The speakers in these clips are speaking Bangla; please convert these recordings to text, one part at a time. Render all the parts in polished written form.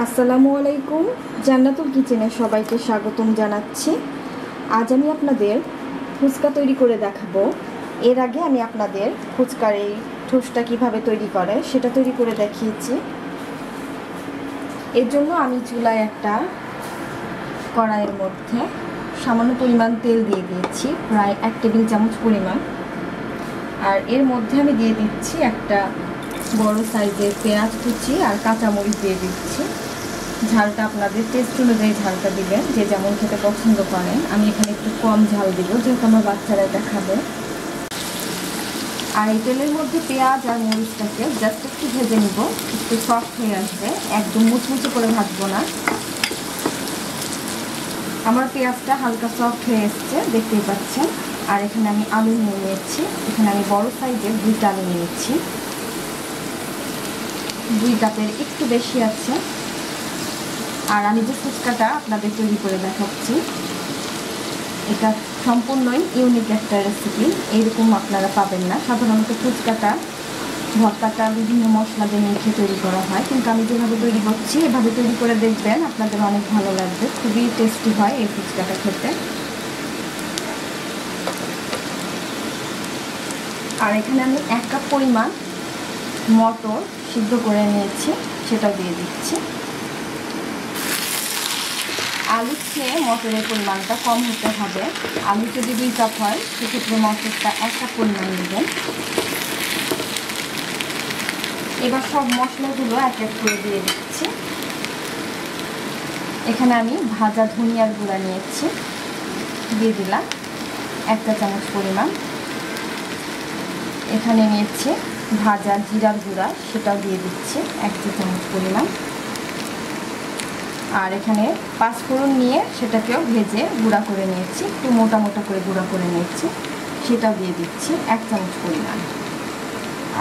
আসসালামু আলাইকুম, জান্নাতুল কিচেনে সবাইকে স্বাগতম জানাচ্ছি। আজ আমি আপনাদের ফুচকা তৈরি করে দেখাবো। এর আগে আমি আপনাদের ফুচকার এই ঠোসটা কীভাবে তৈরি করে সেটা তৈরি করে দেখিয়েছি। এর জন্য আমি চুলায় একটা কড়াইয়ের মধ্যে সামান্য পরিমাণ তেল দিয়ে দিয়েছি, প্রায় 1 টেবিল চামচ পরিমাণ। আর এর মধ্যে আমি দিয়ে দিচ্ছি একটা বড় সাইজের পেঁয়াজ কুচি আর কাঁচামরিচ দিয়ে দিচ্ছি। ঝালটা আপনাদের টেস্ট অনুযায়ী ঝালটা দিবেন, যে যেমন খেতে পছন্দ করেন। আমি এখানে একটু কম ঝাল দিব, যেহেতু আমার বাচ্চারা এটা খাবে। আর এই তেলের মধ্যে পেঁয়াজ আর মরিচটাকে জাস্ট একটু ভেজে নিব, একটু সফট হয়ে আসবে, একদম মুচমুচে করে ভাজবো না। আমার পেঁয়াজটা হালকা সফট হয়ে এসছে, দেখতেই পাচ্ছেন। আর এখানে আমি আলু নিয়ে নিয়েছি, এখানে আমি বড় সাইজের 2টা আলু নিয়েছি, 2 কাপের একটু বেশি আছে। আর আমি যে ফুচকাটা আপনাদের তৈরি করে দেখাচ্ছি, এটা সম্পূর্ণই ইউনিক একটা রেসিপি। এইরকম আপনারা পাবেন না। সাধারণত ফুচকাটা ভর্তাটা বিভিন্ন মশলা দিয়ে মেখে তৈরি করা হয়, কিন্তু আমি যেভাবে তৈরি করছি এভাবে তৈরি করে দেখবেন, আপনাদের অনেক ভালো লাগবে। খুবই টেস্টি হয় এই ফুচকাটা খেতে। আর এখানে আমি 1 কাপ পরিমাণ মটর সিদ্ধ করে নিয়েছি, সেটাও দিয়ে দিচ্ছি। আলু খেয়ে মটরের পরিমাণটা কম হতে হবে। আলু যদি 2 কাপ হয়, সেক্ষেত্রে মটরটা 1 কাপ পরিমাণ নেবেন। এবার সব মশলাগুলো এক এক করে দিয়ে দিচ্ছি। এখানে আমি ভাজা ধনিয়ার গুঁড়া নিয়েছি, দিয়ে দিলাম 1 চা চামচ পরিমাণ। এখানে নিয়েছি ভাজা জিরার গুঁড়া, সেটাও দিয়ে দিচ্ছি 1 চা চামচ পরিমাণ। আর এখানে 5 ফোড়ন নিয়ে সেটাকেও ভেজে গুঁড়া করে নিয়েছি, একটু মোটা মোটা করে গুঁড়া করে নিয়েছি, সেটাও দিয়ে দিচ্ছি 1 চামচ পরিমাণ।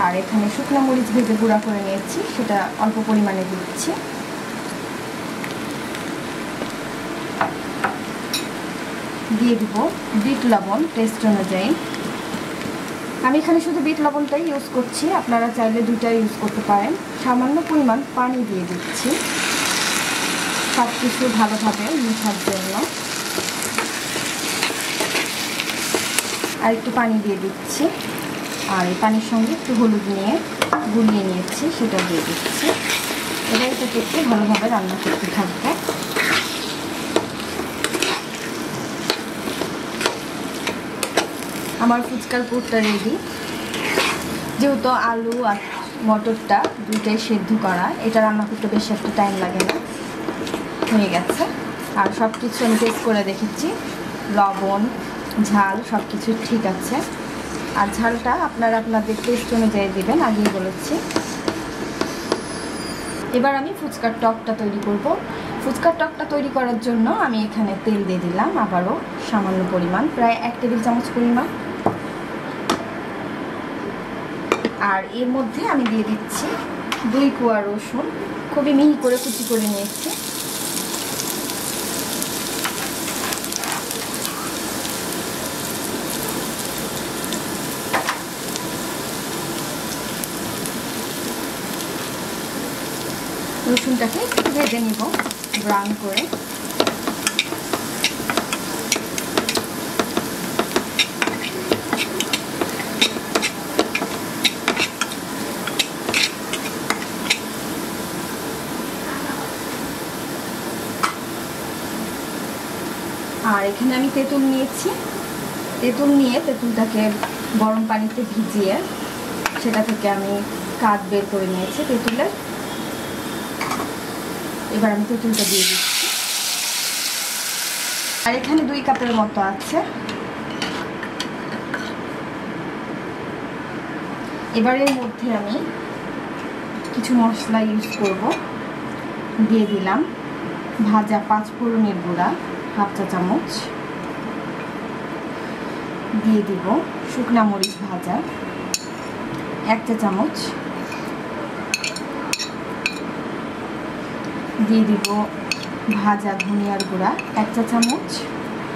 আর এখানে শুকনো মরিচ ভেজে গুঁড়া করে নিয়েছি, সেটা অল্প পরিমাণে দিচ্ছি। দিয়ে দিব বিট লবণ টেস্ট অনুযায়ী। আমি এখানে শুধু বিট লবণটাই ইউজ করছি, আপনারা চাইলে 2টাই ইউজ করতে পারেন। সামান্য পরিমাণ পানি দিয়ে দিচ্ছি সব কিছু ভালোভাবে মেশার জন্য। আর একটু পানি দিয়ে দিচ্ছি, আর এই পানির সঙ্গে একটু হলুদ নিয়ে গুলিয়ে নিয়েছি, সেটা দিয়ে দিচ্ছি। এবার এটাকে একটু ভালোভাবে রান্না করতে থাকবে। আমার ফুচকার পুরটা রেডি। যেহেতু আলু আর মটরটা 2টাই সেদ্ধ করা, এটা রান্না করতে বেশি একটা টাইম লাগে না, হয়ে গেছে। আর সব কিছু আমি টেস্ট করে দেখেছি, লবণ ঝাল সব কিছু ঠিক আছে। আর ঝালটা আপনারা আপনাদের টেস্ট অনুযায়ী দেবেন, আগেই বলেছি। এবার আমি ফুচকার টকটা তৈরি করব। ফুচকার টকটা তৈরি করার জন্য আমি এখানে তেল দিয়ে দিলাম আবারও সামান্য পরিমাণ, প্রায় 1 টেবিল চামচ পরিমাণ। আর এর মধ্যে আমি দিয়ে দিচ্ছি 2 কোয়া রসুন, খুবই মিহি করে কুচি করে নিয়েছি। রসুনটাকে একটু ভেজে নিব ব্রাউন করে। আর এখানে আমি তেঁতুল নিয়েছি, তেঁতুলটাকে গরম পানিতে ভিজিয়ে সেটা থেকে আমি কাঠ বের করে নিয়েছি তেঁতুলের। এবার আমি তেঁতুলটা দিয়ে দিচ্ছি। আর এখানে 2 কাপের মতো আছে। এবার এর মধ্যে আমি কিছু মশলা ইউজ করব। দিয়ে দিলাম ভাজা 5 ফোড়নের গুঁড়া 1/2 চা চামচ, দিয়ে দিব শুকনা মরিচ ভাজা 1 চা চামচ, দিয়ে দিব ভাজা ধনিয়ার গুঁড়া 1 চা চামচ,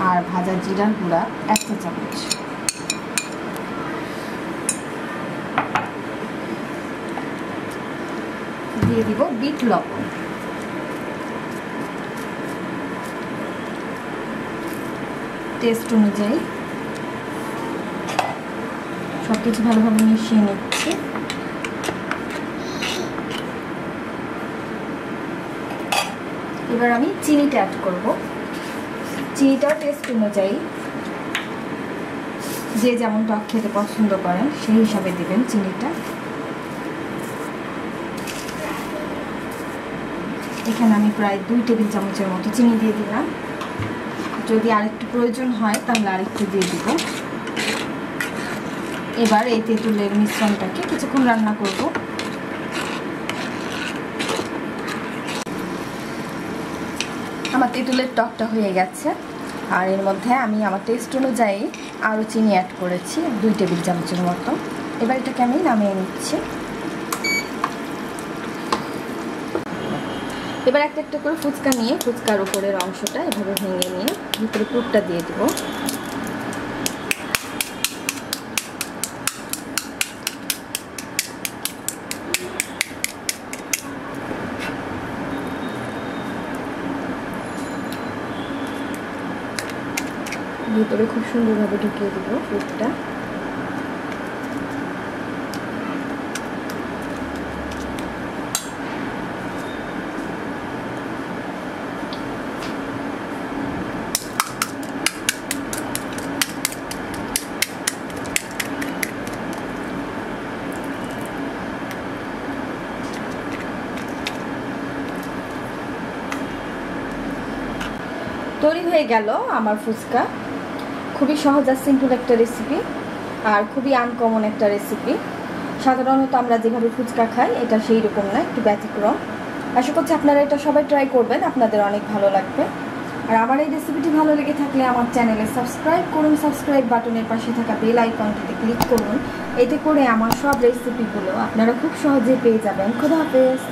আর ভাজা জিরার গুঁড়া 1 চা চামচ। দিয়ে দিব বিট লবণ। টেস্ট অনুযায়ী সব কিছু ভালোভাবে মিশিয়ে নিচ্ছি। এবার আমি চিনিটা অ্যাড করব। চিনিটাও টেস্ট অনুযায়ী যে যেমন টক খেতে পছন্দ করেন সেই হিসাবে দিবেন চিনিটা। এখানে আমি প্রায় 2 টেবিল চামচের মতো চিনি দিয়ে দিলাম। যদি আরেকটু প্রয়োজন হয় তাহলে আরেকটু দিয়ে দিব। এবার এই তেঁতুলের মিশ্রণটাকে কিছুক্ষণ রান্না করব। আমার তেঁতুলের টকটা হয়ে গেছে, আর এর মধ্যে আমি আমার টেস্ট অনুযায়ী আরও চিনি অ্যাড করেছি 2 টেবিল চামচের মতো। এবার এটাকে আমি নামিয়ে নিচ্ছি। এবার একটা একটা করে ফুচকা নিয়ে ফুচকার উপরের অংশটা এভাবে ভেঙে নিয়ে ভিতরে পুরটা দিয়ে দেব। ভিতরে খুব সুন্দরভাবে ঢুকিয়ে দেব পুরটা। তৈরি হয়ে গেল আমার ফুচকা। খুবই সহজ আর সিম্পল একটা রেসিপি, আর খুবই আনকমন একটা রেসিপি। সাধারণত আমরা যেভাবে ফুচকা খাই এটা সেই রকম না, একটু ব্যতিক্রম। আশা করছি আপনারা এটা সবাই ট্রাই করবেন, আপনাদের অনেক ভালো লাগবে। আর আমার এই রেসিপিটি ভালো লেগে থাকলে আমার চ্যানেলে সাবস্ক্রাইব করুন। সাবস্ক্রাইব বাটনের পাশে থাকা বেল আইকনটিতে ক্লিক করুন। এতে করে আমার সব রেসিপিগুলো আপনারা খুব সহজেই পেয়ে যাবেন। খোদা হাফেজ।